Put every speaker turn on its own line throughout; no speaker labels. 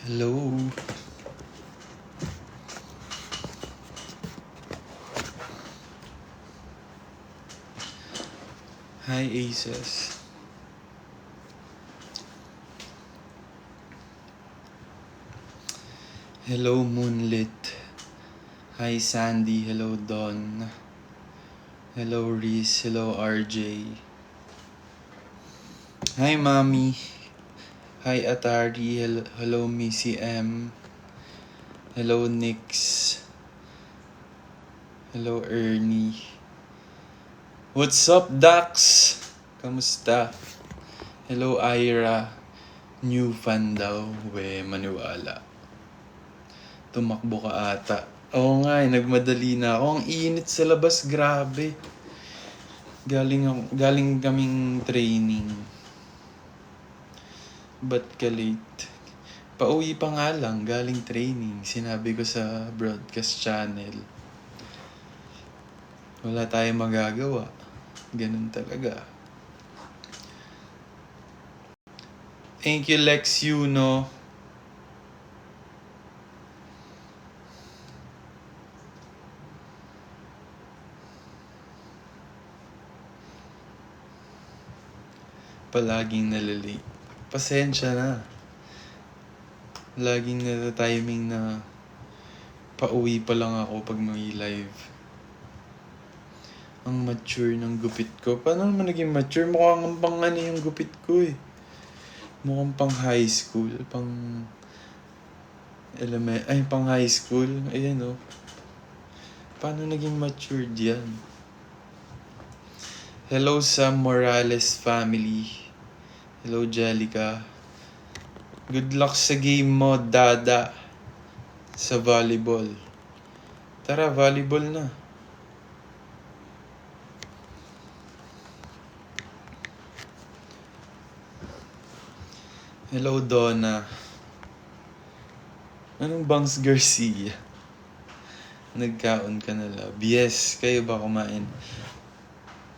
Hello. Hi, Aces. Hello, Moonlit. Hi, Sandy. Hello, Dawn. Hello, Reese. Hello, RJ. Hi, Mommy. Hi, Atari. Hello, Missy M. Hello, Nix. Hello, Ernie. What's up, Dax? Kamusta? Hello, Ira. New fan daw. We, maniwala. Tumakbo ka ata. Oo nga, nagmadali na ako. Ang init sa labas, grabe. Galing kaming training. Ba't ka late? Pauwi pa nga lang, galing training. Sinabi ko sa broadcast channel. Wala tayong magagawa. Ganun talaga. Thank you, Lex Yuno. Palaging nalalate. Pasensya na. Laging nata-timing na pauwi pa lang ako pag may live. Ang mature ng gupit ko. Paano naman naging mature? Mukhang pang ano yung gupit ko eh. Mukhang pang high school. Pang high school. Ayan oh. Paano naging matured yan? Hello sa Morales family. Hello, Jellica. Good luck sa game mo, Dada. Sa volleyball. Tara, volleyball na. Hello, Donna. Anong Bangs Garcia? Nagkaon ka na love. Yes, kayo ba kumain?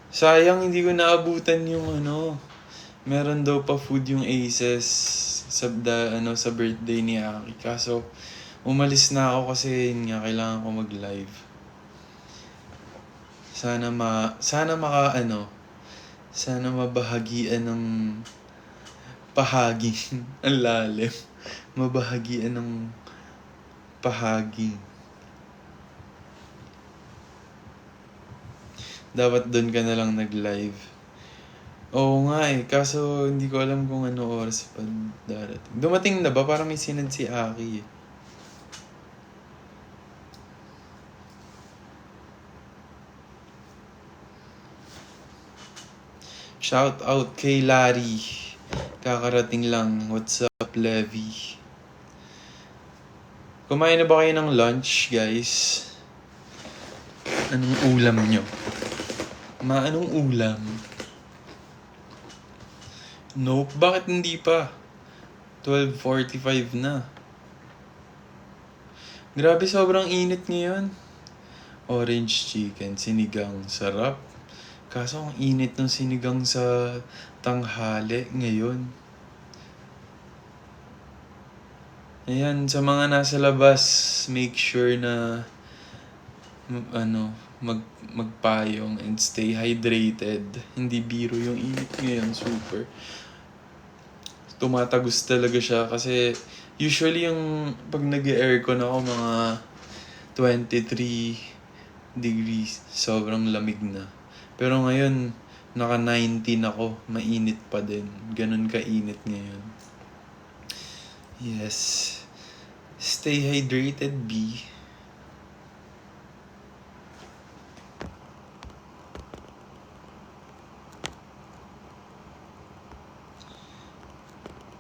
Sayang, hindi ko naabutan yung ano. Meron daw pa food yung Aces sa birthday ni Aki. Kaso, umalis na ako kasi yun nga, kailangan ko mag-live. Sana mabahagian ng pahaging. Ang lalim. Mabahagian ng pahaging. Dapat doon ka na lang nag-live. Oo nga eh, kaso hindi ko alam kung ano oras pa darating. Dumating na ba? Parang may sinad si Aki eh. Shout out kay Larry. Kakarating lang. What's up, Levi? Kumain na ba kayo ng lunch, guys? Anong ulam nyo? Anong ulam? Nope, bakit hindi pa? 12:45 na. Grabe, sobrang init ngayon. Orange chicken, sinigang, sarap. Kaso ang init ng sinigang sa tanghali ngayon. Ayan, sa mga nasa labas, make sure na magpayong and stay hydrated. Hindi biro yung init ngayon, super. Tumatagos talaga siya kasi usually yung pag nag-aircon ako mga 23 degrees, sobrang lamig na. Pero ngayon, naka 19 ako, mainit pa din. Ganun ka-init ngayon. Yes. Stay hydrated, B.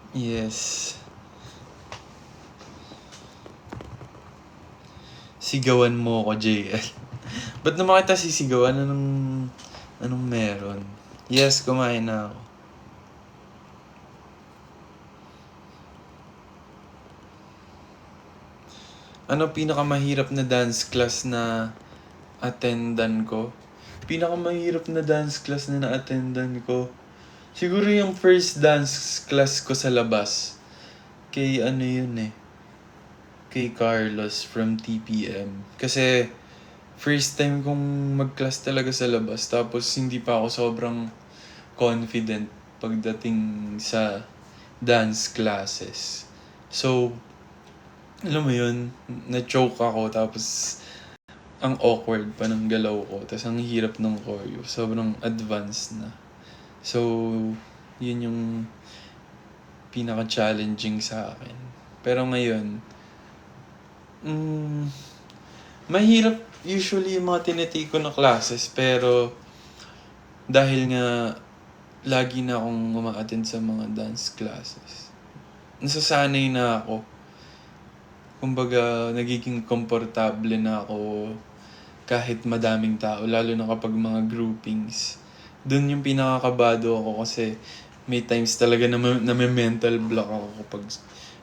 Yes. Sigawan mo ako, JL. Ba't naman kita sisigawan? Anong meron? Yes, kumain na ako. Ano pinakamahirap na dance class na attendan ko? Pinakamahirap na dance class na na-attendan ko? Siguro yung first dance class ko sa labas. kay ano yun eh. Kay Carlos from TPM. Kasi first time kong mag-class talaga sa labas. Tapos hindi pa ako sobrang confident pagdating sa dance classes. So, alam mo yun, na-choke ako. Tapos ang awkward pa ng galaw ko. Tapos ang hirap ng choreo. Sobrang advanced na. So, yun yung pinaka-challenging sa akin. Pero ngayon, mahirap usually yung mga tinitake ko na classes. Pero dahil nga lagi na akong uma-attend sa mga dance classes, nasasanay na ako. Kumbaga, nagiging komportable na ako kahit madaming tao, lalo na kapag mga groupings. Doon yung pinakakabado ako kasi may times talaga na may mental block ako kapag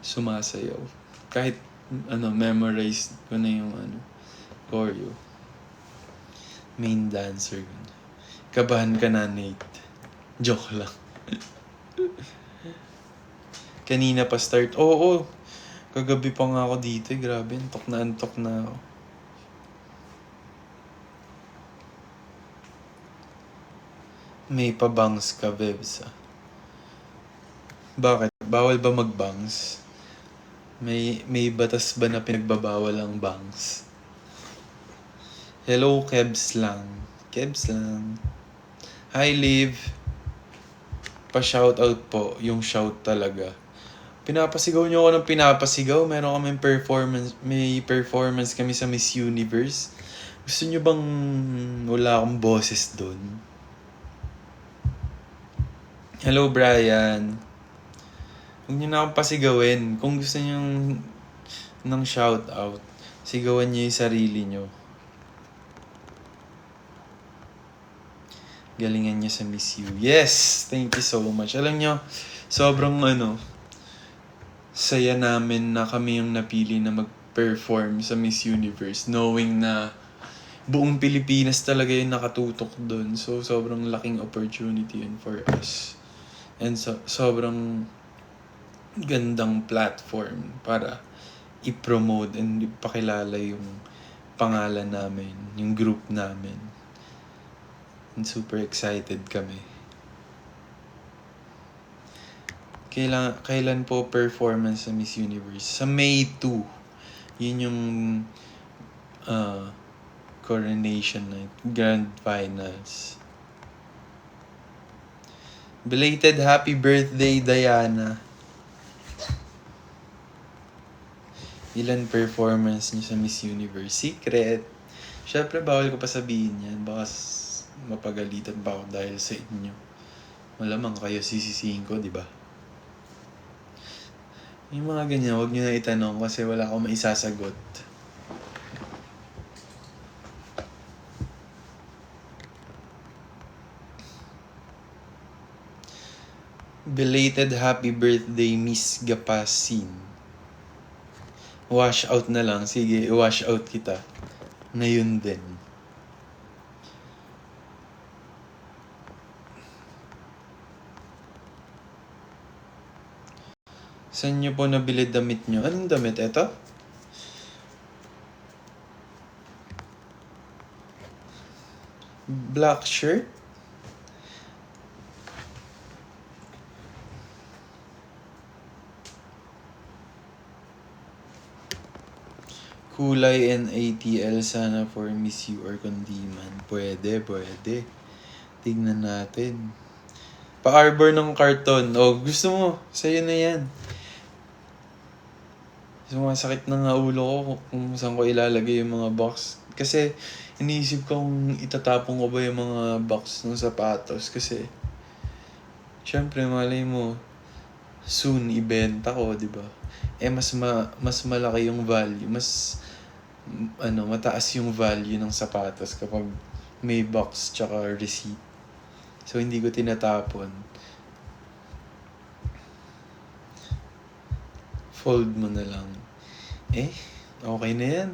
sumasayaw. Kahit memorize ko na yung choreo. Main dancer. Kabahan ka na, Nate. Joke lang. Kanina pa start. Oo. Kagabi pa nga ako dito. Grabe, antok na ako. May pabangs ka, Bebs. Bakit? Bawal ba magbangs? May batas ba na pinagbabawal ang bangs? Hello, Kebs lang. Kebs lang. Hi, Liv. Pa-shoutout po. Yung shout talaga. Pinapasigaw niyo ako ng pinapasigaw. Meron kaming performance. May performance kami sa Miss Universe. Gusto niyo bang wala akong boses doon? Hello, Brian. Huwag niyo na akong pasigawin. Kung gusto niyo ng shoutout, sigawan niyo yung sarili niyo. Galingan niyo sa Miss U. Yes! Thank you so much. Alam niyo, sobrang saya namin na kami yung napili na mag-perform sa Miss Universe, knowing na buong Pilipinas talaga yung nakatutok doon. So, sobrang laking opportunity yun for us. And sobrang gandang platform para i-promote and ipakilala yung pangalan namin, yung group namin. And super excited kami. Kailan po performance sa Miss Universe? Sa May 2. Yun yung coronation night, grand finals. Belated happy birthday, Diana. Ilan performance niyo sa Miss Universe? Secret. Syempre, bawal ko pa sabihin yan. Baka mapagalitan pa ako dahil sa inyo. Malamang kayo sisisihin ko, di ba? Yung mga ganyan, huwag nyo na itanong kasi wala akong maisasagot. Belated happy birthday, Miss Gapasin. Wash out na lang. Sige, wash out kita. Ngayon din. Saan nyo po nabili damit nyo? Anong damit? Ito? Black shirt? Kulay NATL sana for Miss You or Condiman. Pwede. Tignan natin. Pa-arbor ng karton. Oh, gusto mo? Sa'yo na yan. Sumasakit na nga ulo ko kung saan ko ilalagay yung mga box. Kasi iniisip kong itatapon ko ba yung mga box ng sapatos. Kasi syempre malay mo soon ibenta ko, di ba? Mas malaki yung value. Mataas yung value ng sapatos kapag may box tsaka receipt. So, hindi ko tinatapon. Fold mo na lang. Okay na yan.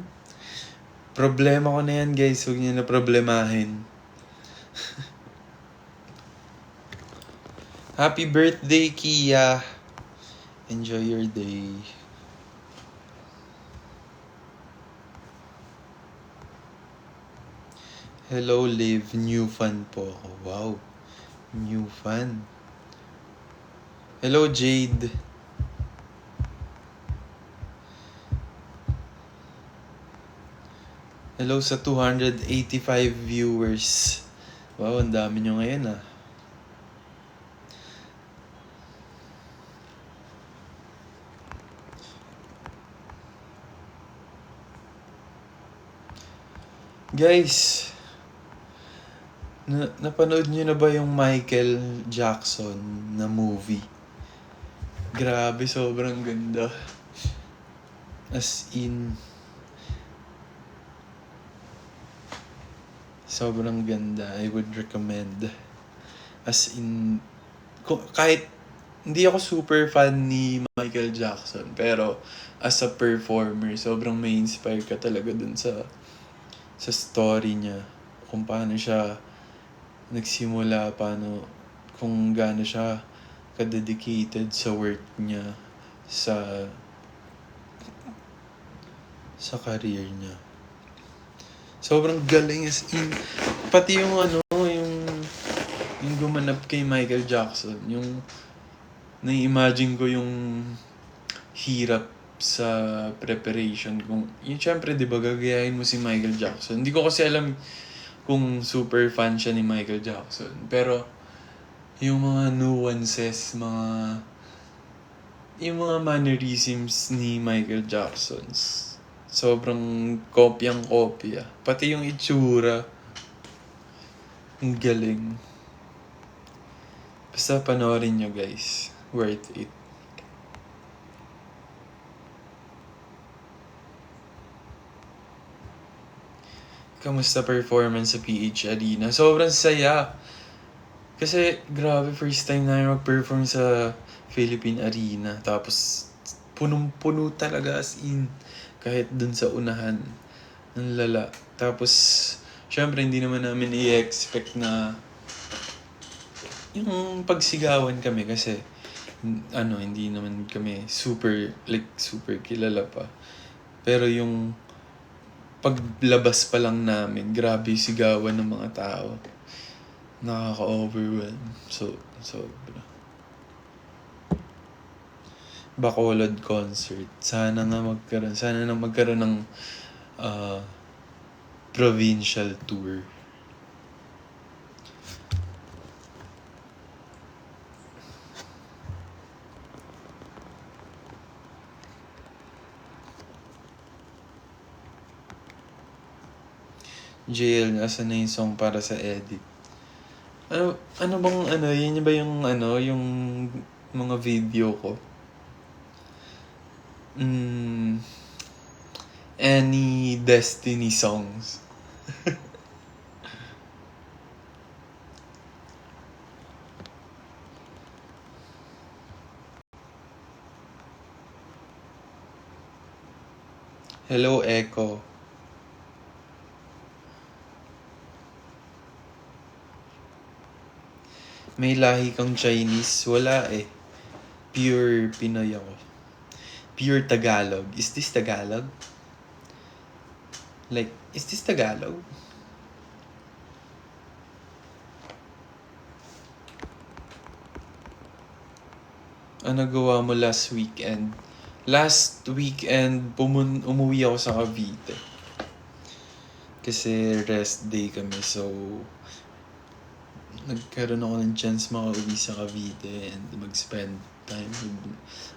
Problema ko na yan, guys. Huwag niyo na problemahin. Happy birthday, Kia. Enjoy your day. Hello, Liv. New fan po ako. Wow. New fan. Hello, Jade. Hello sa 285 viewers. Wow, ang dami nyo ngayon ah. Guys, napanood nyo na ba yung Michael Jackson na movie? Grabe, sobrang ganda. As in, sobrang ganda. I would recommend. As in, kahit hindi ako super fan ni Michael Jackson, pero as a performer, sobrang may inspire ka talaga dun sa story niya. Kung paano siya nagsimula, kung gaano siya ka-dedicated sa work niya, sa career niya. Sobrang galing as in. Pati yung yung gumanap kay Michael Jackson, yung nai-imagine ko yung hirap sa preparation. Yung syempre, di ba, gagayahin mo si Michael Jackson. Hindi ko kasi alam kung super fan siya ni Michael Jackson. Pero, yung mga nuances, yung mga mannerisms ni Michael Jackson, sobrang kopyang-kopya. Pati yung itsura, ang galing. Basta panoorin nyo, guys. Worth it. Kamusta performance sa PH Arena? Sobrang saya. Kasi grabe, first time namin mag-perform sa Philippine Arena. Tapos punong-puno talaga as in. Kahit dun sa unahan. Ang lala. Tapos syempre hindi naman namin i-expect na yung pagsigawan kami kasi hindi naman kami super kilala pa. Pero yung paglabas pa lang namin, grabe sigawan ng mga tao. Nakaka-overwhelm. Sobra. Bacolod concert. Sana na magkaroon ng provincial tour. JL, nasa na yung song para sa edit? Ano bang yun ba yung yung mga video ko? Any Destiny songs. Hello, Echo. May lahi kang Chinese? Wala eh. Pure Pinoy ako. Pure Tagalog. Is this Tagalog? Like, is this Tagalog? Ano gawa mo last weekend? Last weekend, umuwi ako sa Cavite. Kasi rest day kami, so nagkaroon ako ng chance makauwi sa Cavite and mag-spend time with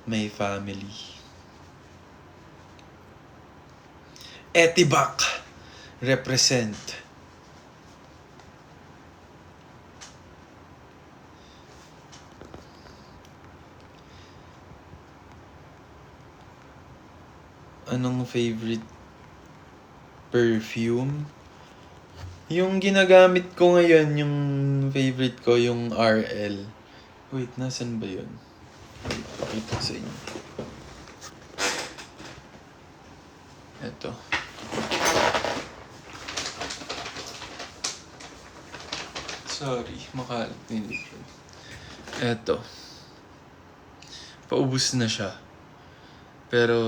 my family. Etibak represent. Anong favorite perfume? Yung ginagamit ko ngayon, yung favorite ko, yung RL. Wait, nasan ba yun? Pakita ko sa inyo. Ito. Sorry, makalat yung likod. Ito. Paubos na siya. Pero,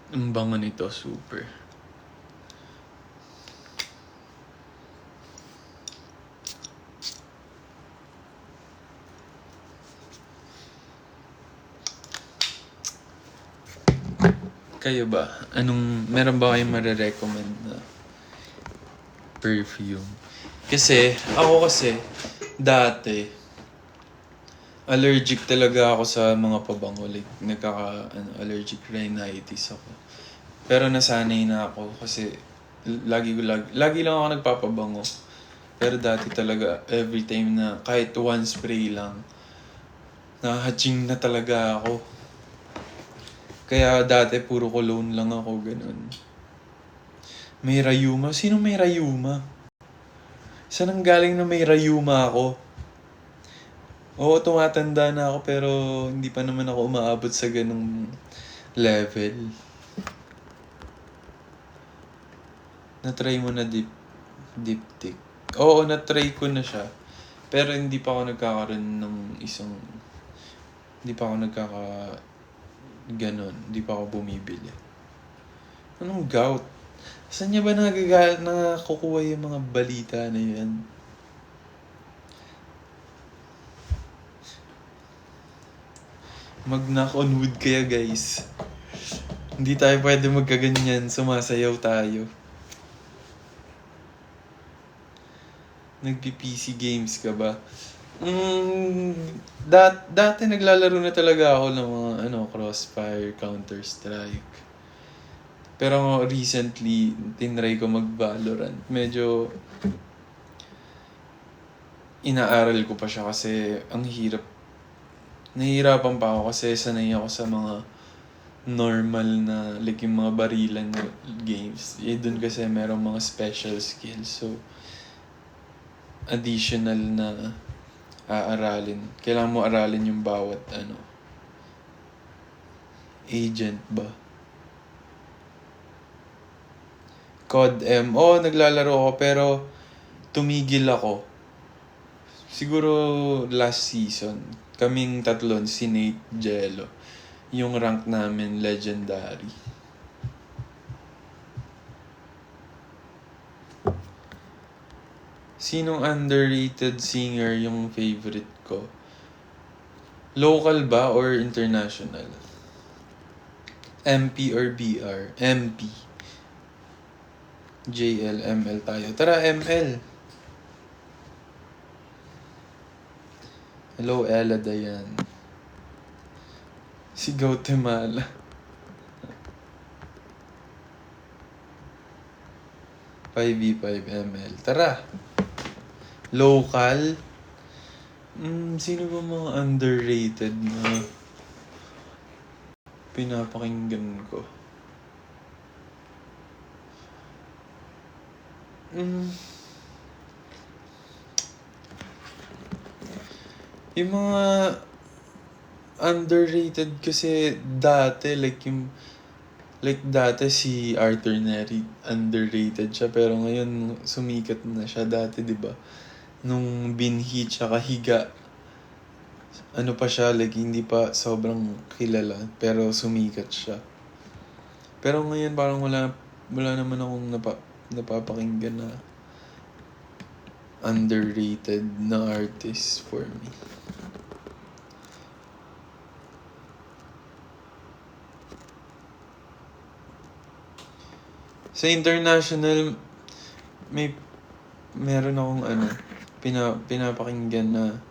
ang bango nito, super. Kayo ba? Meron ba kayong marirecommend na perfume? Kasi, dati, allergic talaga ako sa mga pabango. Like, allergic rhinitis ako. Pero nasanay na ako kasi lagi lang ako nagpapabango. Pero dati talaga, every time na kahit one spray lang, nahatching na talaga ako. Kaya dati puro cologne lang ako, ganun. May rayuma? Sino may rayuma? Saan ang galing na may rayuma ako? Oo, tumatanda na ako pero hindi pa naman ako umaabot sa ganung level. Na-try mo na diptyque? Oo, na-try ko na siya. Pero hindi pa ako nagkakaroon ng hindi pa ako ganon. Hindi pa ako bumibili. Anong gout? Saan niya ba nakakukuha yung mga balita na yan? Mag-knock on wood kaya, guys. Hindi tayo pwede magkaganyan. Sumasayaw tayo. Nagpi-PC games ka ba? Dati naglalaro na talaga ako ng mga Crossfire, Counter-Strike. Pero recently, tinry ko mag-Valorant. Medyo inaaral ko pa siya kasi ang hirap. Nahihirapan pa ako kasi sanay ako sa mga normal na, like yung mga barilan na games. Dun kasi merong mga special skills. So, additional na aaralin. Kailangan mo aralin yung bawat agent ba? COD M. Naglalaro ako pero tumigil ako. Siguro last season. Kaming tatlon, si Nate, Jello. Yung rank namin, legendary. Sinong underrated singer yung favorite ko? Local ba or international? MP or BR? MP. JL, ML tayo. Tara, ML. Hello, Ella Dayan. Si Guatemala. V5 ML. Tara. Local. Sino ba mga underrated na pinapakinggan ko? Yung mga underrated kasi dati, dati si Arthur Neri, underrated siya. Pero ngayon, sumikat na siya dati, di ba? Nung binhi tsaka higa, pa siya, hindi pa sobrang kilala. Pero sumikat siya. Pero ngayon, parang wala naman akong napapakinggan na underrated na artist for me. Sa international, meron akong pinapakinggan na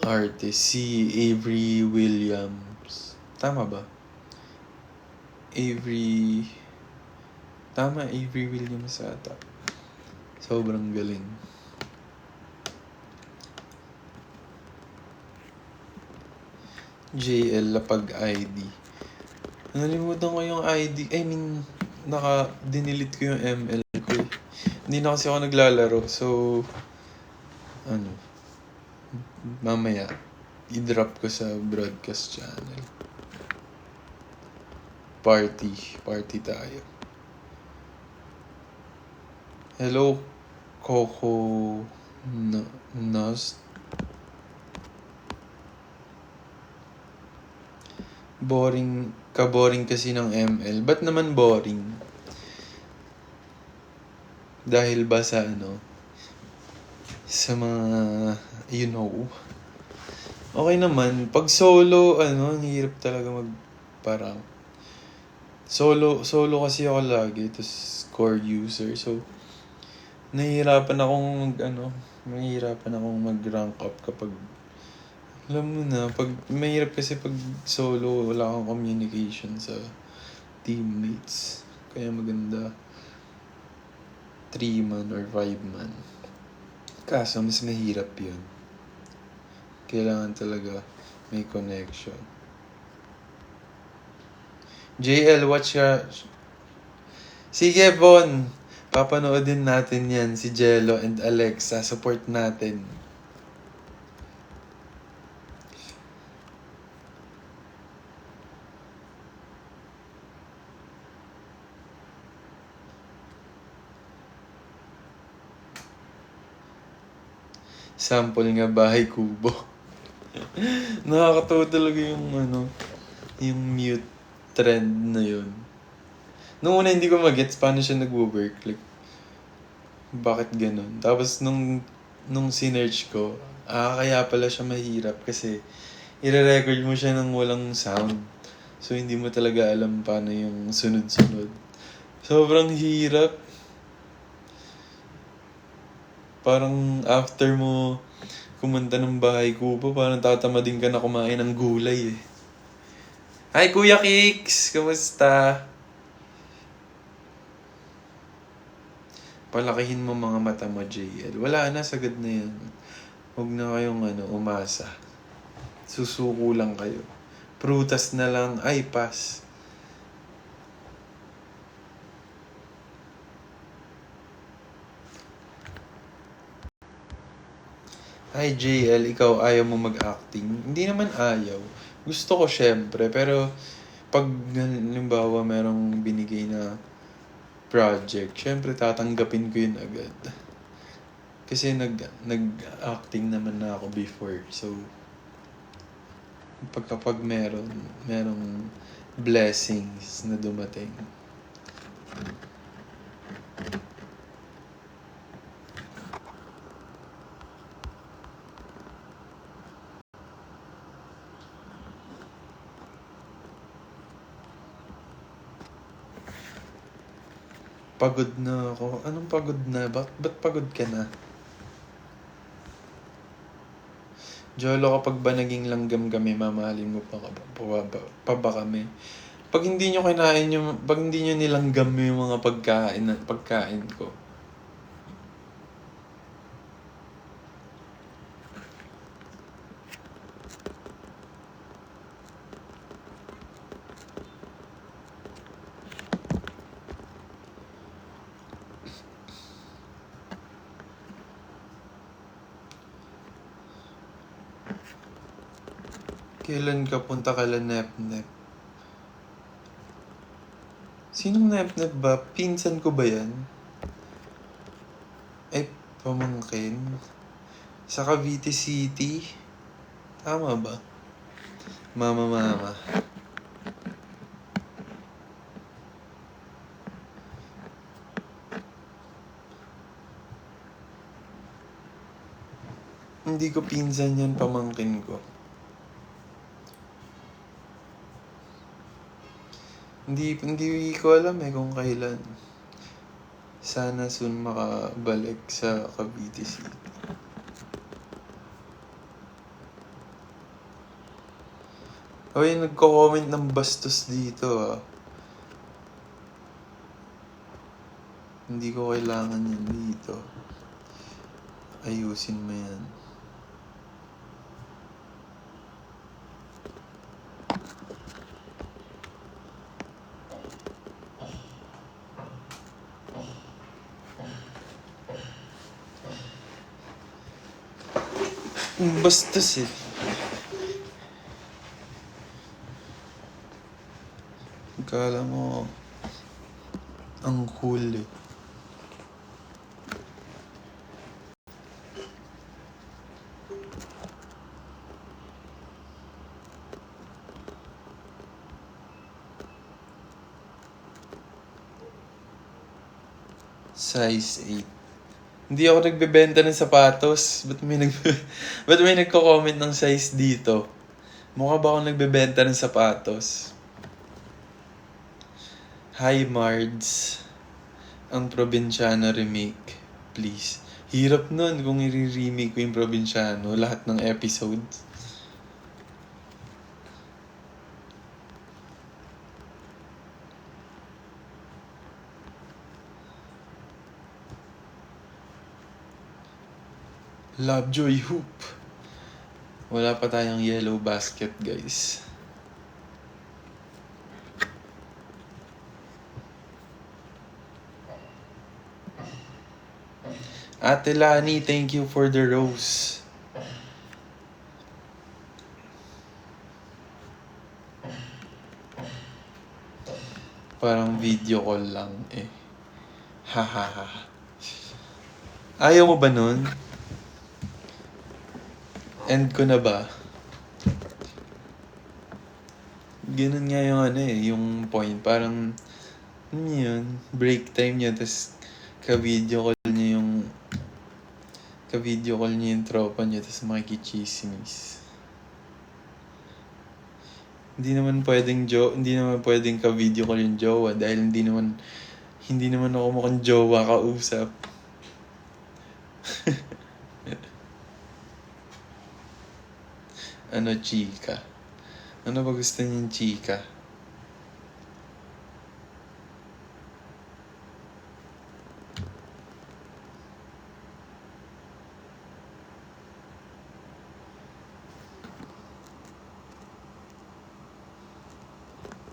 artist, si Avery Williams. Tama ba? Avery Williams ata. Sobrang galing. JL Lapag ID. Nalimutan ko yung ID. Dinilit ko yung ML ko. Hindi na kasi ako naglalaro. So, mamaya, i-drop ko sa broadcast channel. Party tayo. Hello, Coco Nost. Boring kasi ng ML. Ba't naman boring? Dahil ba sa sa mga, okay naman. Pag solo, ang hirap talaga parang, solo kasi ako lagi, tapos core user. So, nahihirapan akong mag-rank up kapag, alam mo na, mahirap kasi pag solo, wala kang communication sa teammates. Kaya maganda 3-man or 5-man. Kaso, mas mahirap yun. Kailangan talaga may connection. JL, watch ka. Sige, Bon. Papanoodin natin yan, si Jello and Alexa. Support natin. Sample nga bahay kubo. Nakakatawa talaga yung mute trend na yun. Nung una hindi ko magets paano siya nagwo-work. Like, bakit ganun? Tapos nung sinearch ko, kaya pala siya mahirap kasi ire-record mo siya ng walang sound. So, hindi mo talaga alam paano yung sunod-sunod. Sobrang hirap. Parang after mo kumanta ng bahay kubo, parang tatamadin ka na kumain ng gulay eh. Hi Kuya Kicks! Kamusta? Palakihin mo mga mata mo, JL. Wala na, sagad na yan. Huwag na kayong umasa. Susuko lang kayo. Prutas na lang, ay pass. Hi JL, ikaw ayaw mo mag-acting? Hindi naman ayaw. Gusto ko syempre, pero pag halimbawa merong binigay na project, syempre tatanggapin ko yun agad. Kasi nag-acting naman na ako before. So, kapag merong blessings na dumating. Pagod na ako. Anong pagod na? Ba't pagod ka na? Jolo, kapag ba naging langgam kami, mamahalin mo pa ba kami? Pag hindi nyo nilanggam yung mga pagkain ko. Kailan ka punta kala Nep-Nep? Sinong Nep-Nep ba? Pinsan ko ba yan? Ay, pamangkin? Sa Cavite City? Tama ba? Mama. Hindi ko pinsan yan, pamangkin ko. Hindi ko alam kung kailan. Sana soon makabalik sa Cavite City. Hoy, nagko-comment ng bastos dito Hindi ko kailangan yan dito. Ayusin mo yan. Bastos Akala mo, ang cool Size 8. Hindi ako nagbebenta ng sapatos. Ba't may nagko-comment ng size dito? Mukha ba ako nagbebenta ng sapatos? Hi Mards. Ang Provinciano remake. Please. Hirap nun kung i-remake ko yung Provinciano. Lahat ng episodes. Lovejoy Hoop. Wala pa tayong yellow basket, guys. Ate Lani, thank you for the rose. Parang video call lang eh. Hahaha. Ayaw mo ba nun? End ko na ba? Ganun nga yung yung point. Parang, yun, break time niya, tas ka-video call niya yung tropa niya, tas makikichismis. Hindi naman pwedeng ka-video call yung jowa dahil hindi naman ako mukhang jowa kausap. Ano, chika? Ano ba gusto niyong chika?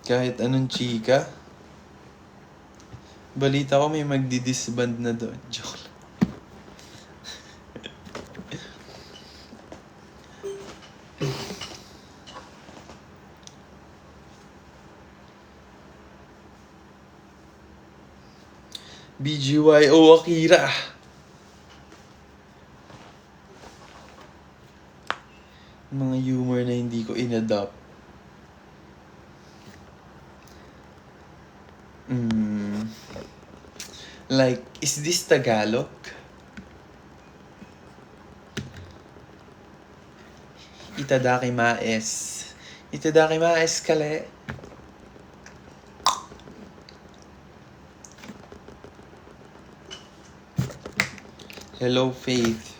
Kahit anong chika? Balita ko may magdi-disband na doon. Joke lang. BGYO Akira. Mga humor na hindi ko in-adopt. Like, is this Tagalog? Itadakimaes. Itadakimaes kale. Hello, Faith.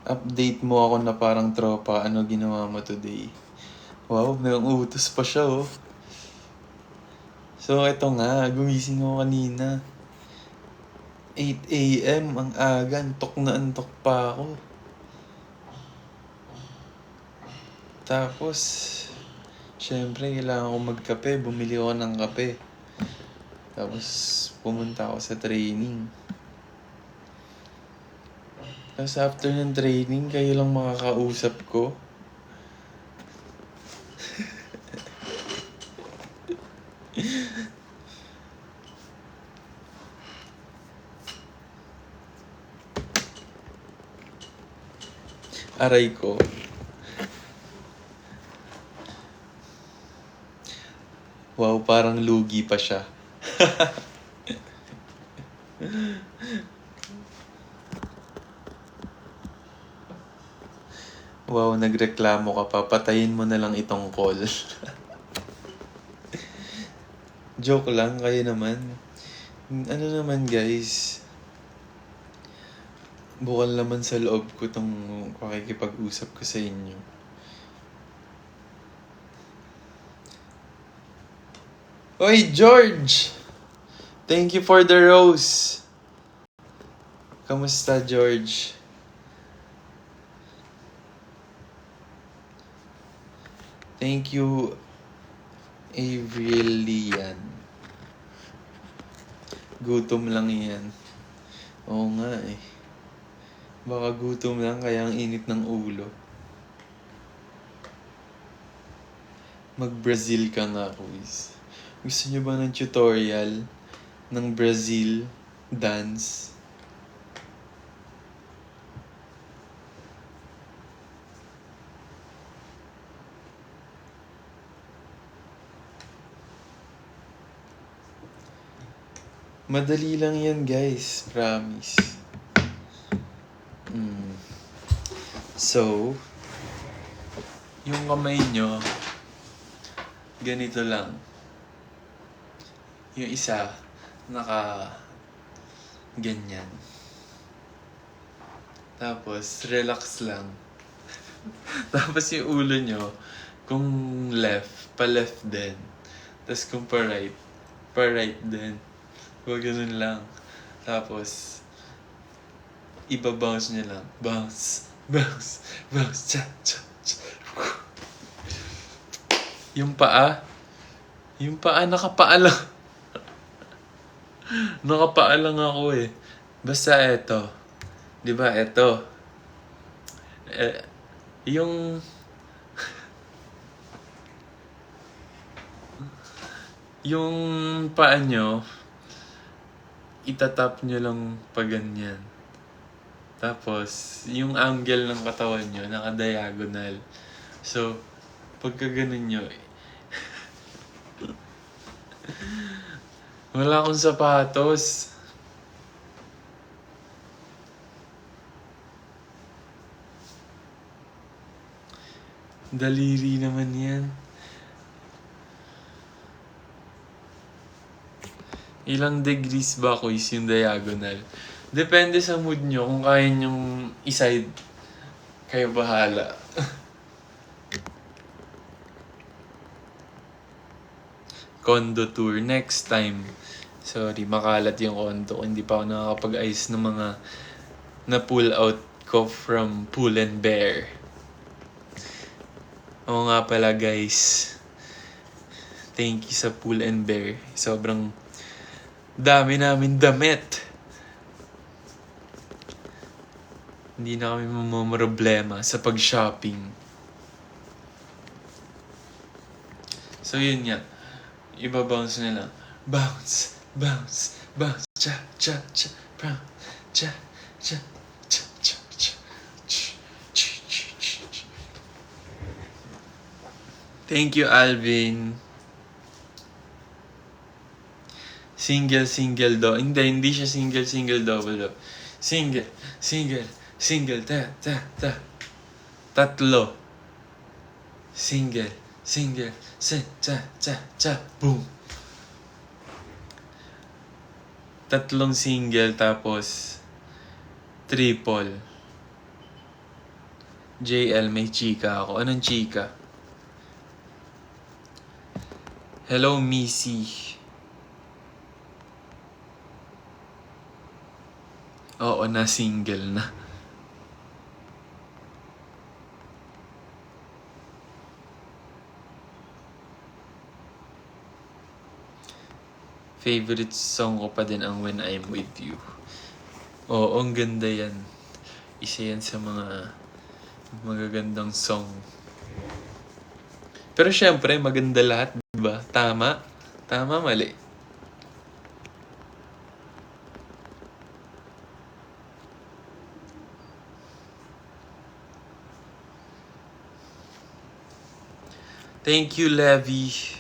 Update mo ako na parang tropa. Ano ginawa mo today? Wow, may utos pa siya, oh. So, eto nga. Gumising ako kanina. 8 a.m. Ang aga. Antok na antok pa ako. Tapos, syempre, kailangan ko magkape. Bumili ako ng kape. Tapos, pumunta ako sa training. Tapos, after ng training, kayo lang makakausap ko. Aray ko. Wow, parang lugi pa siya. Wow, nagreklamo ka pa. Patayin mo na lang itong call. Joke lang, kayo naman. Ano naman, guys? Bukal naman sa loob ko tong pakikipag-usap ko sa inyo. Oy, George! Thank you for the rose. Kamusta, George? Thank you, Avrilian. Gutom lang yan. Oo nga eh. Baka gutom lang kaya ang init ng ulo. Mag-Brazil ka nga, quiz. Gusto niyo ba ng tutorial ng Brazil dance? Madali lang yan, guys. Promise. So, yung kamay nyo, ganito lang. Yung isa, ganyan. Tapos, relax lang. Tapos yung ulo nyo, kung left, pa-left din. Tapos kung pa-right din. Huwag ganun lang. Tapos, iba-bounce nyo lang. Bounce, bounce, bounce, cha, cha, cha. Yung paa nakapaa lang. Nakapaa lang ako eh. Basta eto. Diba, eto. Yung paa nyo, itatap nyo lang pa ganyan. Tapos, yung angle ng katawan nyo, naka-diagonal. So, pagka ganun nyo, wala akong sapatos. Daliri naman yan. Ilang degrees ba quiz yung diagonal? Depende sa mood nyo. Kung kaya nyong iside, kayo bahala. Condo tour next time. Sorry, makalat yung condo. Hindi pa ako nakakapag-ayos ng mga na-pull out ko from Pull and Bear. Oo nga pala guys. Thank you sa Pull and Bear. Sobrang dami namin damit. Hindi na kami mamamroblema sa pag-shopping. So yun nga. Iba-bounce nila. Bounce, bounce, bounce. Cha, cha, cha. Bounce, cha, cha, cha, cha, cha. Thank you, Alvin. Single do. Hindi siya single double do. Single, ta. Tatlo. Single, cha, boom. Tatlong single tapos triple. JL, may chika ako. Anong chika? Hello, Missy. Oo na, single na. Favorite song ko pa din ang When I'm With You. Oo, ang ganda yan. Isa yan sa mga magagandang song. Pero syempre, maganda lahat, diba? Tama? Tama, mali. Thank you, Levi.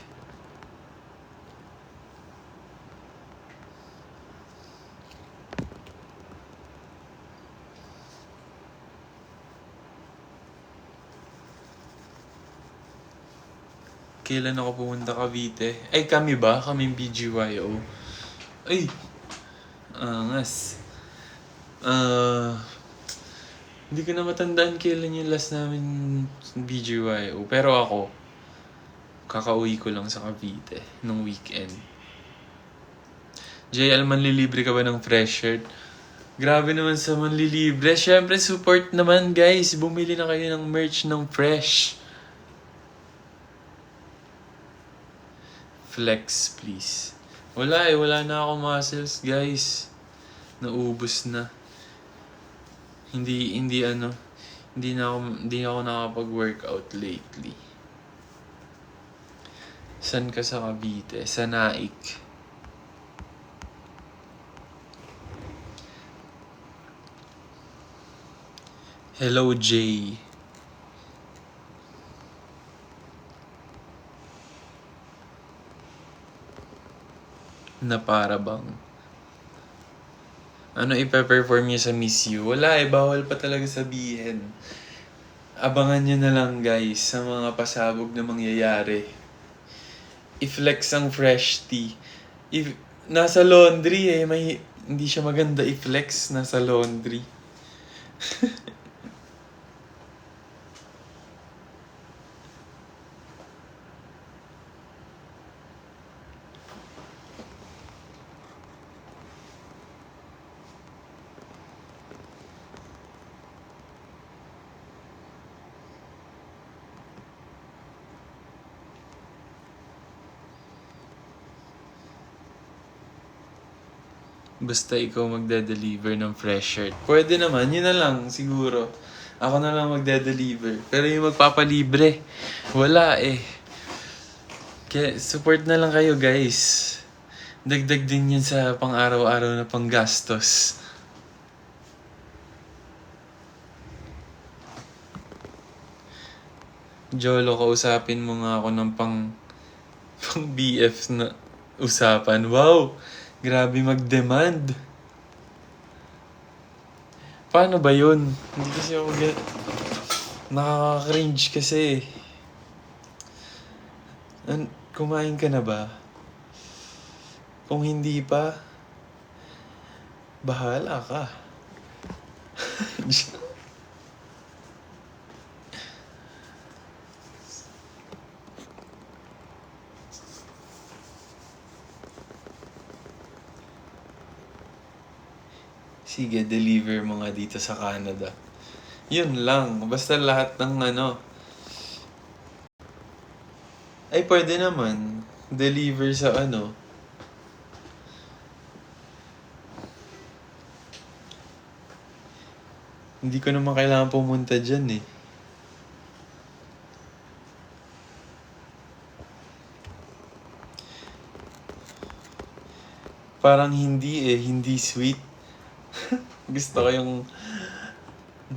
Kailan ako pumunta Cavite? Ay, kami ba? Kaming BGYO? Ay! Angas. Hindi ko na matandaan kailan yung last namin BGYO. Pero ako, kakauwi ko lang sa Cavite nung weekend. JL, manlilibre ka ba ng fresh shirt? Grabe naman sa manlilibre. Siyempre, support naman guys. Bumili na kayo ng merch ng fresh. Flex, please. Wala na ako muscles, guys. Naubos na. Hindi ako nakapag-workout lately. San ka sa Cavite? Sa Naik. Hello, Jay. Na para bang Ano ipe-perform niya sa Miss You? Wala eh, bawal pa talaga sabihin. Abangan nyo na lang guys sa mga pasabog na mangyayari. I-flex ang fresh tea. If, nasa laundry eh, hindi siya maganda i-flex nasa laundry. Basta ikaw magde-deliver ng fresh shirt. Pwede naman, yun na lang siguro. Ako na lang magde-deliver. Pero yung magpapalibre, wala eh. Kaya support na lang kayo guys. Dagdag din yun sa pang-araw-araw na panggastos. Jolo, kausapin mo nga ako ng pang BF na usapan. Wow! Grabe mag-demand. Paano ba yun? Hindi kasi ako nakaka-cringe kasi. Kumain ka na ba? Kung hindi pa, bahala ka. Sige, deliver mo nga dito sa Canada. Yun lang. Basta lahat ng ano. Ay, pwede naman. Deliver sa ano. Hindi ko naman kailangan pumunta dyan eh. Parang hindi eh. Hindi sweet. Gusto ko yung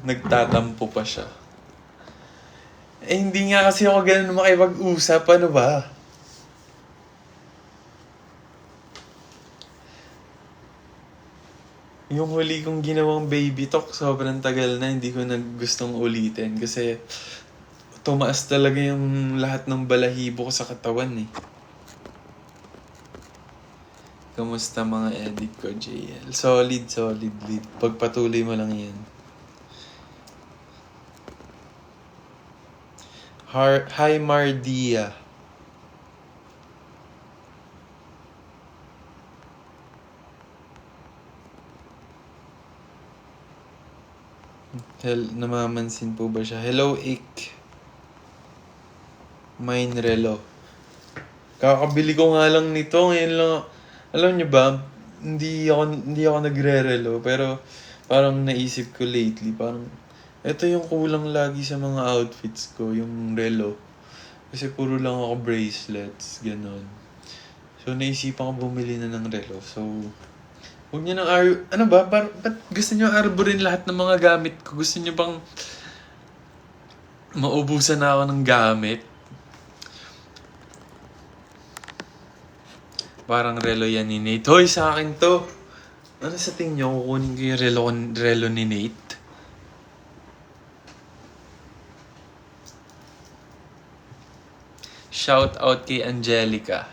nagtatampo pa siya. Eh, hindi nga kasi ako ganun makipag-usap. Ano ba? Yung huli kong ginawang baby talk, sobrang tagal na. Hindi ko gustong ulitin. Kasi tumaas talaga yung lahat ng balahibo ko sa katawan eh. Kamusta mga edit ko, JL? Solid lead. Pagpatuloy mo lang yan. Hi Mardia. Namamansin po ba siya? Hello, Ik. Mine Relo. Kakabili ko nga lang nito. Ngayon lang. Alam niyo ba, hindi ako nagre-relo. Pero parang naisip ko lately, parang ito yung kulang lagi sa mga outfits ko, yung relo. Kasi puro lang ako bracelets, ganon. So naisipan ko bumili na ng relo. So, huwag niyo nang ano ba? Ba't gusto niyo arborin lahat ng mga gamit ko? Gusto niyo bang maubusan na ako ng gamit? Parang relo yan ni Nate. Hoy, sa akin to! Ano sa tingin niyo? Kukunin ko yung relo ni Nate? Shout out kay Angelica.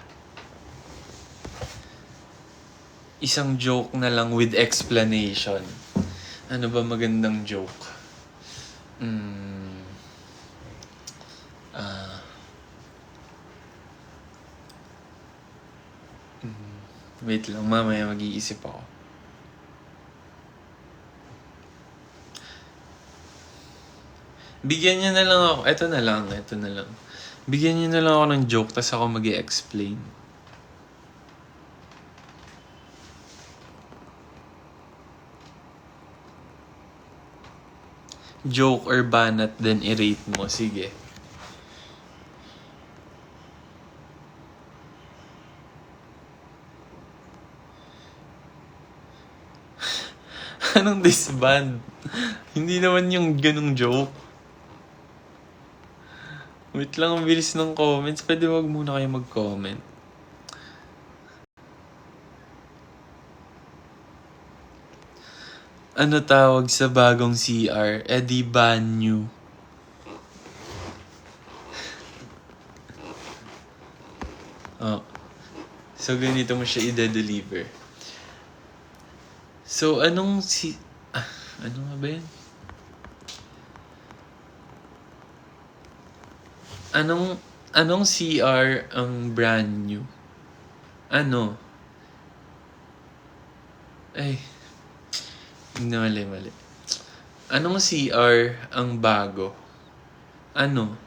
Isang joke na lang with explanation. Ano ba magandang joke? Wait lang, mamaya mag-iisip ako. Bigyan niyo na lang ako. Ito na lang. Bigyan niyo na lang ako ng joke, tas ako mag-i-explain. Joke or banat, then i-rate mo. Sige. Anong disband? Hindi naman yung ganung joke. Wait lang, ang bilis ng comments. Pwede wag muna kayo mag-comment. Ano tawag sa bagong CR? Di banyo. Oh. So, ganito mo siya i-deliver. So, ano nga ba yan? Anong CR ang brand new? Ano? Ay, mali. Anong CR ang bago? Ano?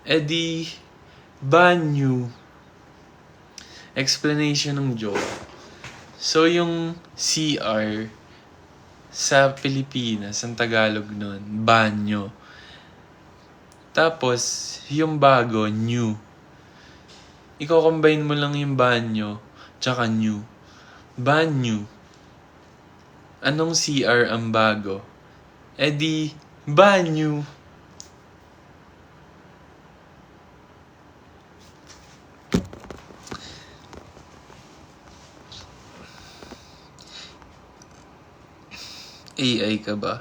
Di banyo. Explanation ng joke. So, yung CR sa Pilipinas, ang Tagalog nun, banyo. Tapos, yung bago, new. Iko-combine mo lang yung banyo, tsaka new. Banyo. Anong CR ang bago? Di banyo. AI ka ba?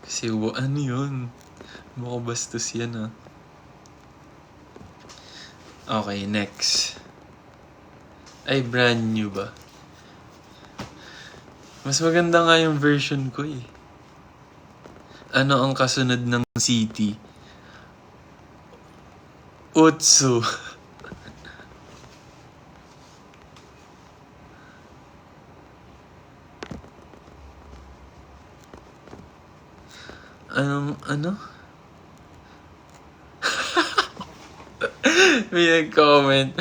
Kasi ano yun? Makabastos yan ah. Okay, next. Ay, brand new ba? Mas maganda nga yung version ko eh. Ano ang kasunod ng city? Utsu. Ano? May nag-comment.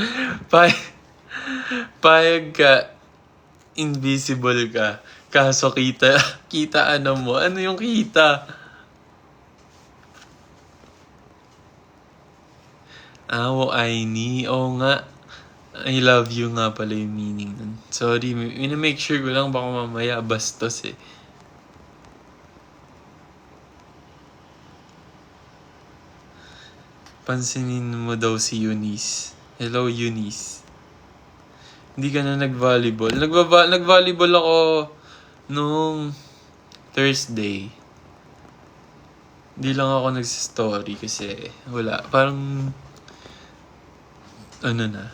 Payag ka, invisible ka. Kaso kita ano mo? Ano yung kita? I need. Oo nga. I love you nga pala yung meaning nun. Sorry, make sure ko lang baka mamaya bastos eh. Pansinin mo daw si Eunice. Hello, Eunice. Hindi ka na nag-volleyball. Nag-volleyball ako nung Thursday. Hindi lang ako nag-story kasi wala. Parang ano na.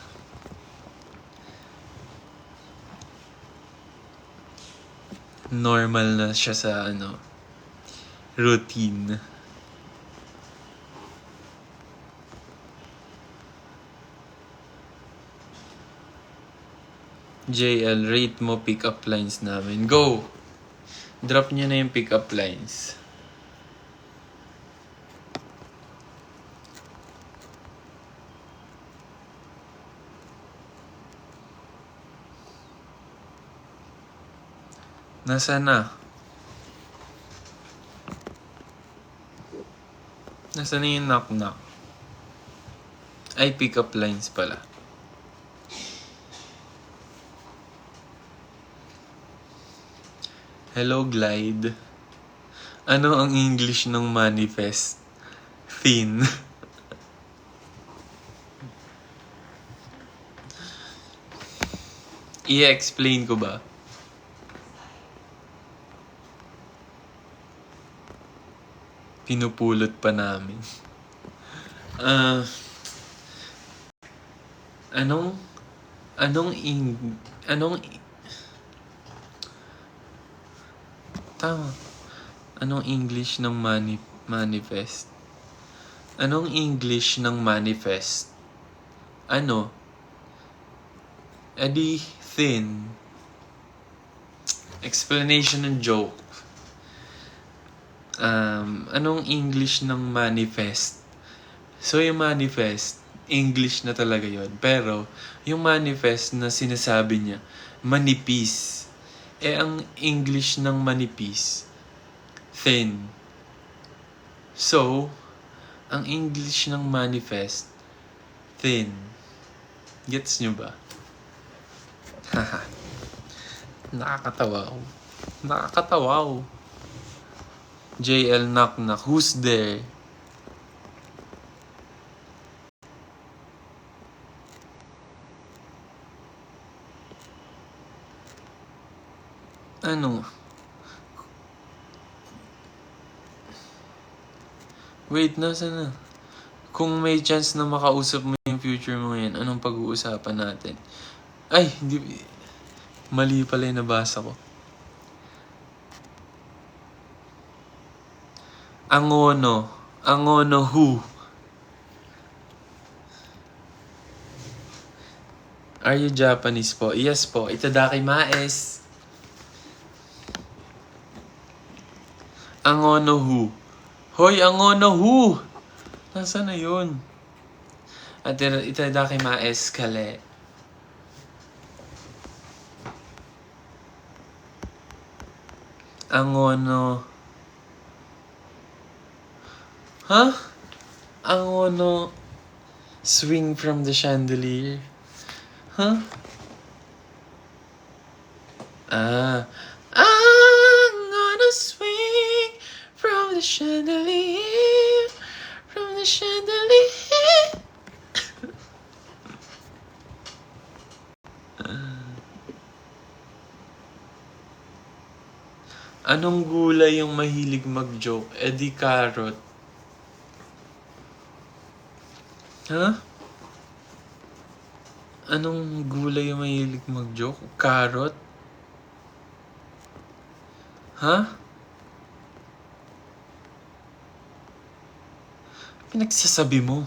Normal na siya sa routine. JL, rate mo pick-up lines namin. Go! Drop niyo na yung pick-up lines. Nasaan na? Nasaan na yung knock-knock? Ay, pick-up lines pala. Hello, Glide. Ano ang English ng manifest? Thin. I-explain ko ba? Pinupulot pa namin. Tama. Anong English ng manifest? Anong English ng manifest? Ano? Di thin. Explanation ng joke. Anong English ng manifest? So, yung manifest, English na talaga yon. Pero, yung manifest na sinasabi niya, manipis. Ang English ng manipis, thin. So, ang English ng manifest, thin. Gets nyo ba? Haha. Nakakatawa. JL knock. Who's there? Ano? Wait, nasa na? Kung may chance na makausap mo yung future mo ngayon, anong pag-uusapan natin? Ay, hindi. Mali pala yung nabasa ko. Angono. Angono who? Are you Japanese po? Yes po. Itadakimasu. Angono who? Hoy, angono who? Nasaan na yun? At itadakimasu kale. Angono. Huh? Angono swing from the chandelier. Huh? I'm gonna swing from the chandelier, from the chandelier. Anong gulay yung mahilig mag-joke? Di carrot. Huh? Anong gulay yung mahilig mag-joke? Carrot? Huh? Pinagsasabi mo?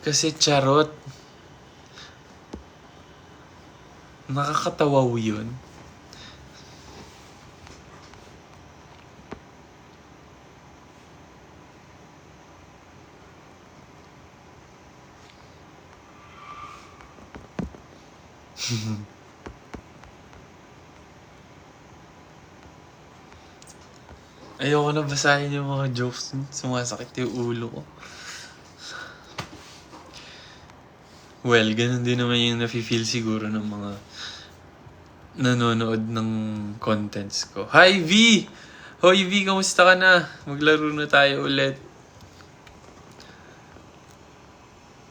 Kasi charot. Nakakatawa yun. Ayoko na basahin yung mga jokes. Sumasakit yung ulo ko. Well, ganun din naman yung nafe-feel siguro ng mga nanonood ng contents ko. Hi, V! Hoy, V, kamusta ka na? Maglaro na tayo ulit.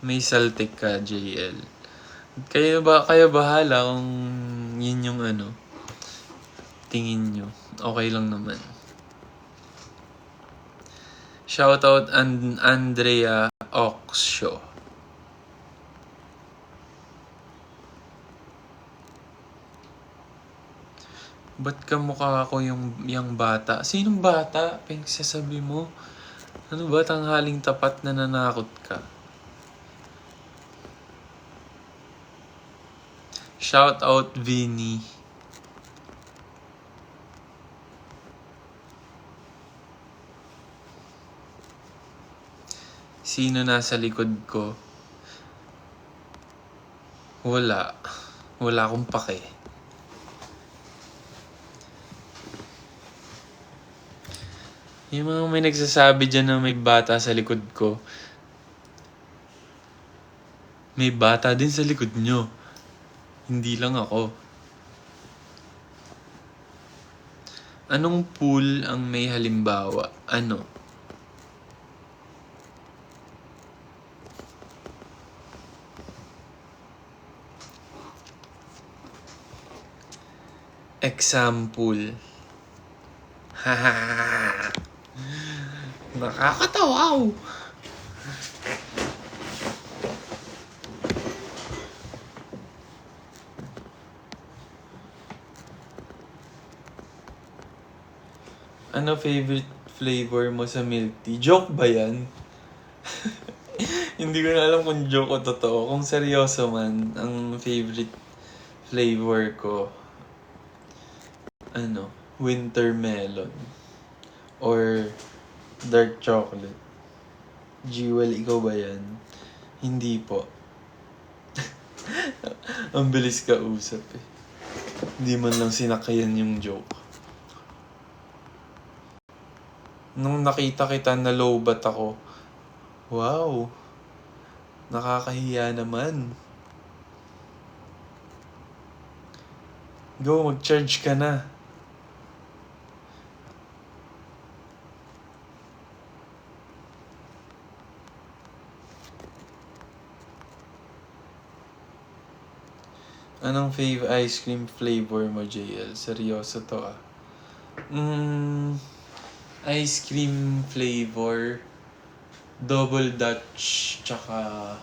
May saltik ka, JL. Kayo bahala kung yun yung tingin nyo. Okay lang naman. Shoutout Andrea Oxshaw. Ba't kamukha ako yung bata? Sinong bata? Pinagsasabi mo? Ano ba tanghaling tapat na nanakot ka? Shoutout Vinny. Sino nasa likod ko? Wala. Wala akong pake. Yung mga may nagsasabi dyan na may bata sa likod ko. May bata din sa likod nyo. Hindi lang ako. Anong pool ang may halimbawa? Ano? Example. Hahaha. Nakakatawa. Ano favorite flavor mo sa milk tea? Joke ba yan? Hindi ko na alam kung joke o totoo. Kung seryoso man, ang favorite flavor ko, winter melon. Or dark chocolate. Jewel, ikaw ba yan? Hindi po. Ang bilis ka usap eh. Hindi man lang sinakayan yung joke. Nung nakita kita, nalowbat ako. Wow. Nakakahiya naman. Go, mag-charge ka na. Anong ice cream flavor mo, JL? Seryoso to ah. Ice cream flavor, double Dutch, tsaka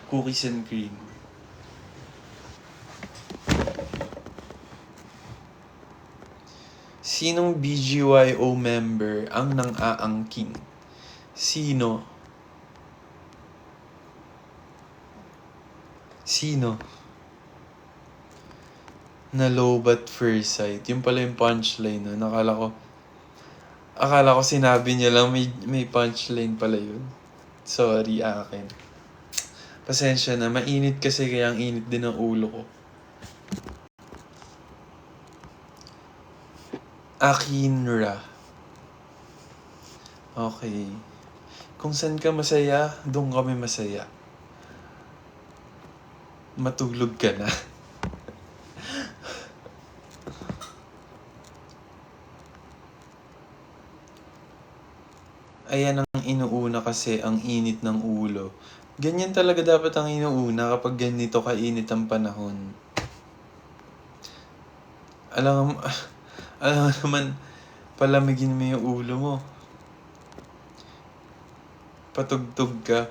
cookies and cream. Sinong BGYO member ang nang-aangking? Sino? Na low-bat first sight. Yung pala yung punchline nun. Akala ko sinabi niya lang may punchline pala yun. Sorry akin. Pasensya na. Mainit kasi kaya ang init din ng ulo ko. Akinra. Okay. Kung saan ka masaya, doon kami masaya. Matulog ka na. Ayan ang inuuna kasi ang init ng ulo. Ganyan talaga dapat ang inuuna kapag ganito kainit ang panahon. Alam naman, palamigin mo yung ulo mo. Patugtog ka.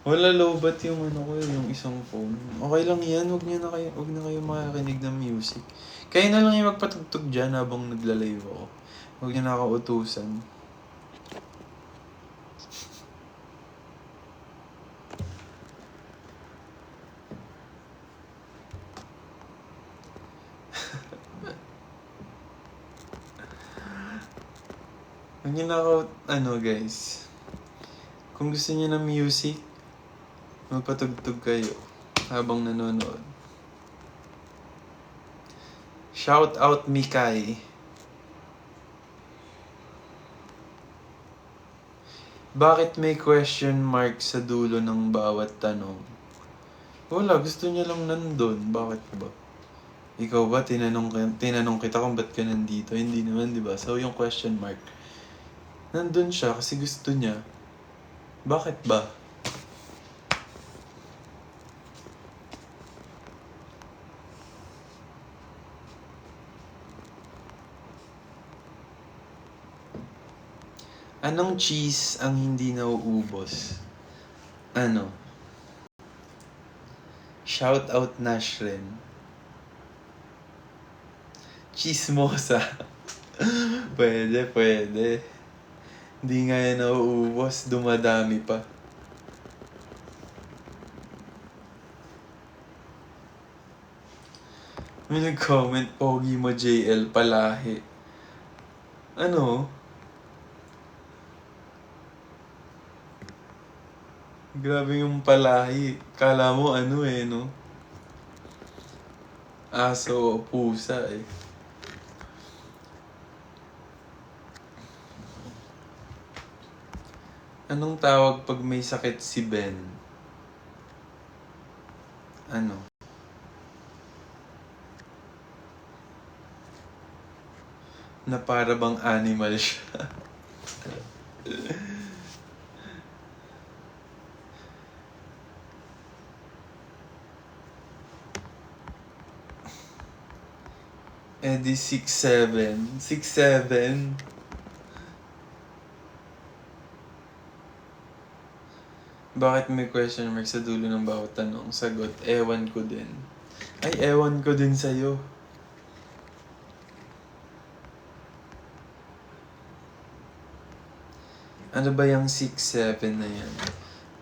Wala lowbat yung yung isang phone. Okay lang yan, wag na kayo makakinig ng music. Kayo na lang yung magpatugtog dyan habang nagla-live ako. Huwag niyo na ako utusan. Huwag niyo na ako, guys. Kung gusto niyo ng music, magpatugtog kayo habang nanonood. Shout out Mikay. Bakit may question mark sa dulo ng bawat tanong? Wala, gusto niya lang nandun. Bakit ba? Ikaw ba, tinanong kita kung ba't ka nandito? Hindi naman, di ba? So, yung question mark, nandun siya kasi gusto niya. Bakit ba? Anong cheese ang hindi nauubos? Shout out Nashren. Chismosa. Pwede. Hindi nga yan nauubos, dumadami pa. May nag-comment, pogi mo JL palahi. Grabe yung palahi. Kala mo no? Aso o pusa eh. Anong tawag pag may sakit si Ben? Na para bang animal siya. Di 6'7". 6'7". Bakit may question mark sa dulo ng bawat tanong? Sagot, ewan ko din. Ay, ewan ko din sa'yo. Ano ba yung 6'7" na yan?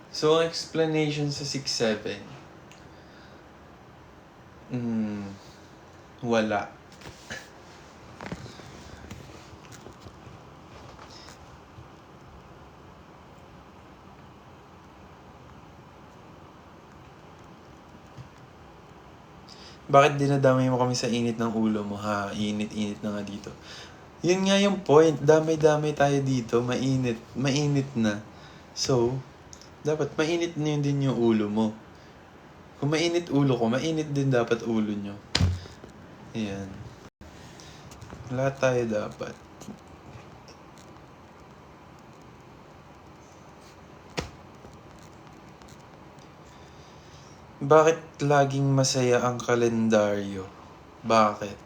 So, ang explanation sa 6'7", wala. Bakit dinadamay mo kami sa init ng ulo mo, ha? Init na nga dito. Yun nga yung point. Damay-damay tayo dito. Mainit na. So, dapat mainit na yun din yung ulo mo. Kung mainit ulo ko, mainit din dapat ulo nyo. Ayan. Lahat tayo dapat. Bakit laging masaya ang kalendaryo? Bakit?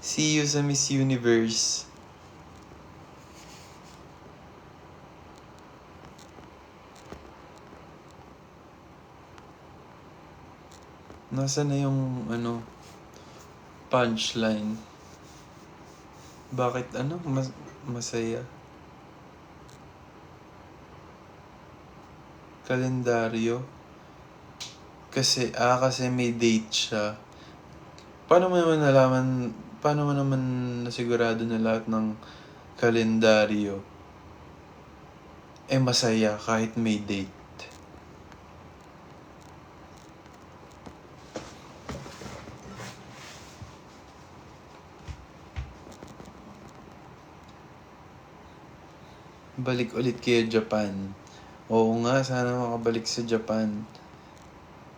See you sa Miss Universe. Nasaan na yung punchline? Bakit masaya? Kalendaryo? Kasi may date siya. Paano mo naman nasigurado na lahat ng kalendaryo masaya kahit may date? Balik ulit kayo Japan. Oo nga, sana makabalik sa Japan.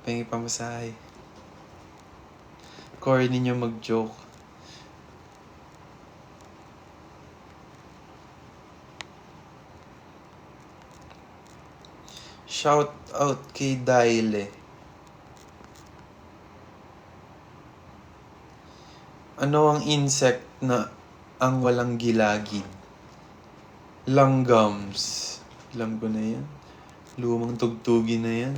Pengi pamasahe. Corny niyo mag-joke. Shout out kay Daile. Ano ang insect na ang walang gilagid? Langgams. Alam ko na yan. Lumang tugtugin na yan.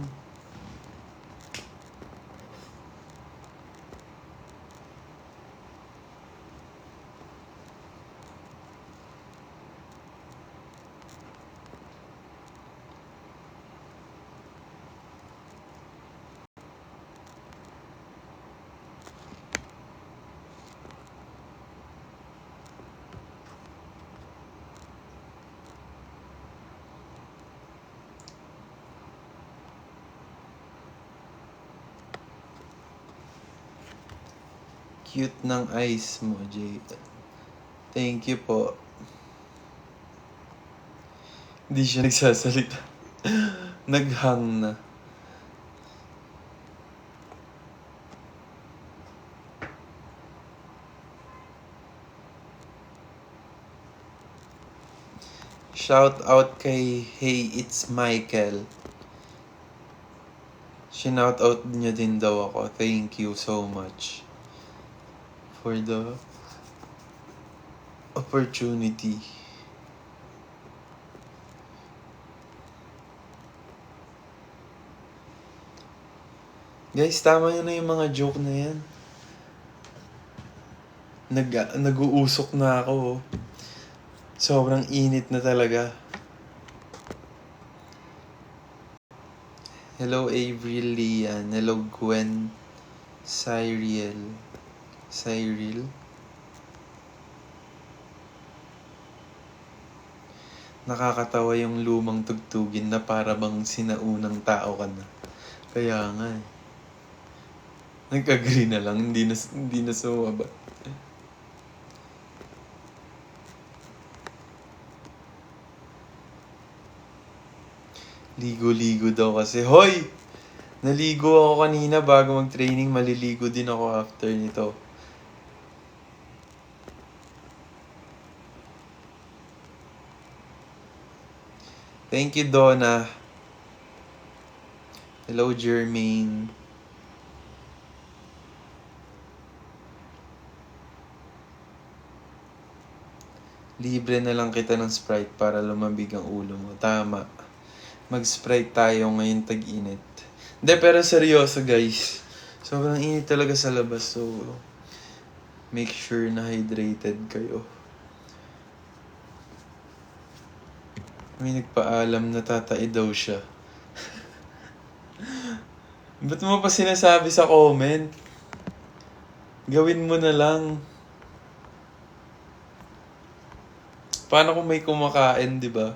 Cute ng eyes mo, Jay. Thank you po. Hindi siya nagsasalita. Naghang na. Shout out kay Hey It's Michael. Shinout out niya din daw ako. Thank you so much for the opportunity. Guys, tama yun na yung mga joke na yan. Nag-uusok na ako. Sobrang init na talaga. Hello Avril Lian. Hello Gwen. Cyril. Nakakatawa yung lumang tugtugin na para bang sinaunang tao ka na. Kaya nga eh. Nag-agree na lang, hindi na sumaba. Ligo-ligo daw kasi. Hoy! Naligo ako kanina bago mag-training. Maliligo din ako after nito. Thank you, Donna. Hello, Jermaine. Libre na lang kita ng Sprite para lumambig ang ulo mo. Tama. Mag-Sprite tayo ngayon tag-init. Hindi, pero seryoso guys. Sobrang init talaga sa labas. So, make sure na hydrated kayo. May nagpaalam na tatay daw siya. Ba't mo pa sinasabi sa comment? Gawin mo na lang. Paano kung may kumakain, di ba?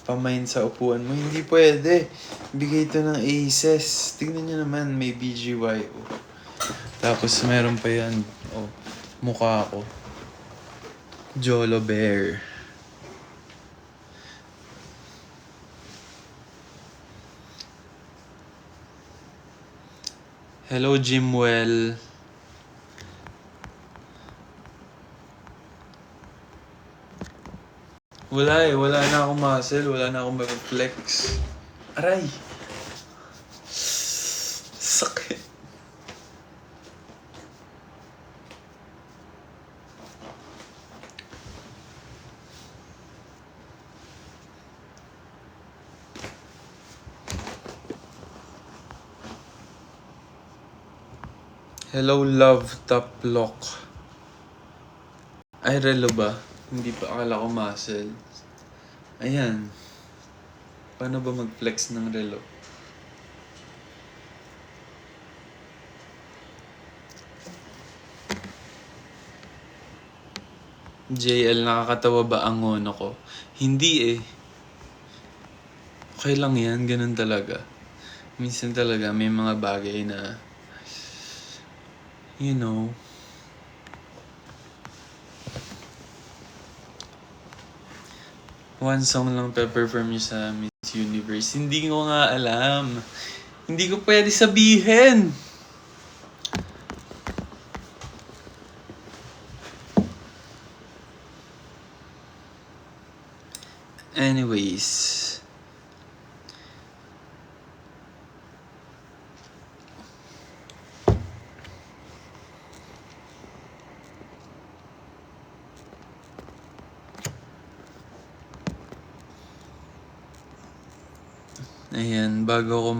Pamain sa upuan mo. Hindi pwede. Bigay ito ng aces. Tignan nyo naman, may BGYO. Tapos meron pa yan. Oh, mukha ko. Jolo Bear. Hello, Jimwell. Wala na akong muscle, wala na akong mag-flex. Aray! Sakit. Hello, love, top lock. Ay, relo ba? Hindi pa, akala ko muscle. Ayan. Paano ba mag-flex ng relo? JL, nakakatawa ba ang ngono ko? Hindi eh. Okay lang yan, ganun talaga. Minsan talaga may mga bagay na, you know, one song lang pe-perform niyo sa Miss Universe. Hindi ko nga alam. Hindi ko pwede sabihin. Anyways. Ayan, bago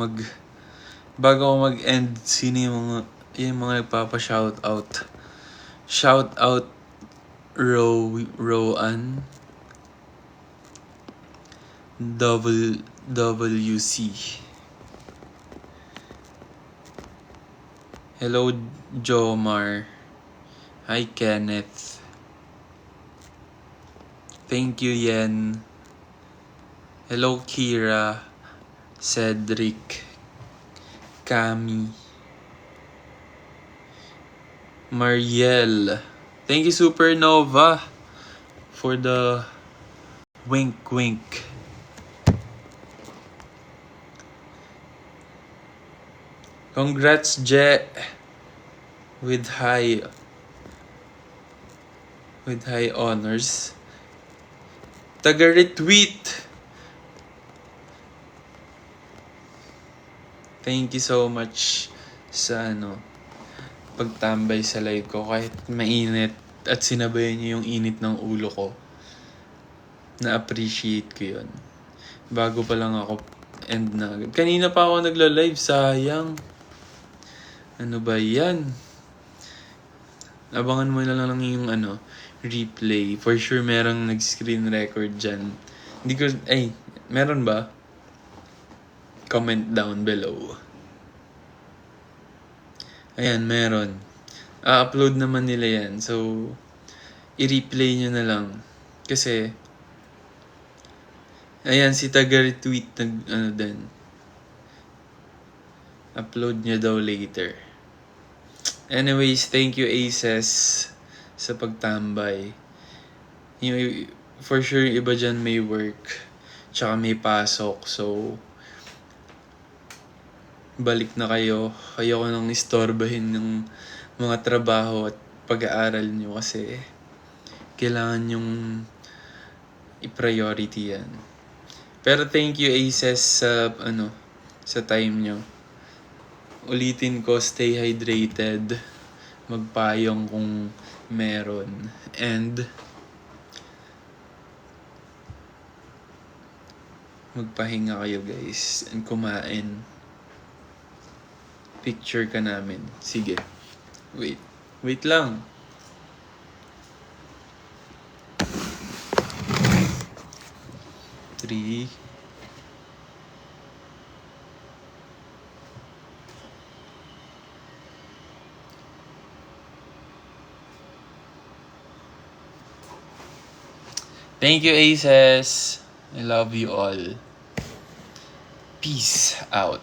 ako mag-end, sino yung mga nagpapa-shoutout? Shoutout Rowan WC. Hello, Jomar. Hi, Kenneth. Thank you, Yen. Hello, Kira. Cedric. Cami. Mariel. Thank you, Supernova, for the wink wink. Congrats, Je, with high honors. Taga-retweet. Thank you so much sa pagtambay sa live ko kahit mainit at sinabayan niyo yung init ng ulo ko. Na-appreciate ko yun. Bago pa lang ako end na agad. Kanina pa ako nagla-live, sayang. Ano ba yan? Abangan mo na lang yung replay. For sure merong nag-screen record dyan. Meron ba? Comment down below. Ayan, meron. upload naman nila yan. So, i-replay nyo na lang. Kasi, ayan, si taga-retweet din. Upload nyo daw later. Anyways, thank you, Aces, sa pagtambay. For sure, iba dyan may work. Tsaka may pasok. So, balik na kayo. Kayo ko nang istorbahin ng mga trabaho at pag-aaral nyo kasi kailangan yung i-priority yan. Pero thank you, Aces, sa time nyo. Ulitin ko, stay hydrated. Magpayong kung meron. And magpahinga kayo, guys. And kumain. Picture ka namin. Sige. Wait lang. Three. Thank you, Aces. I love you all. Peace out.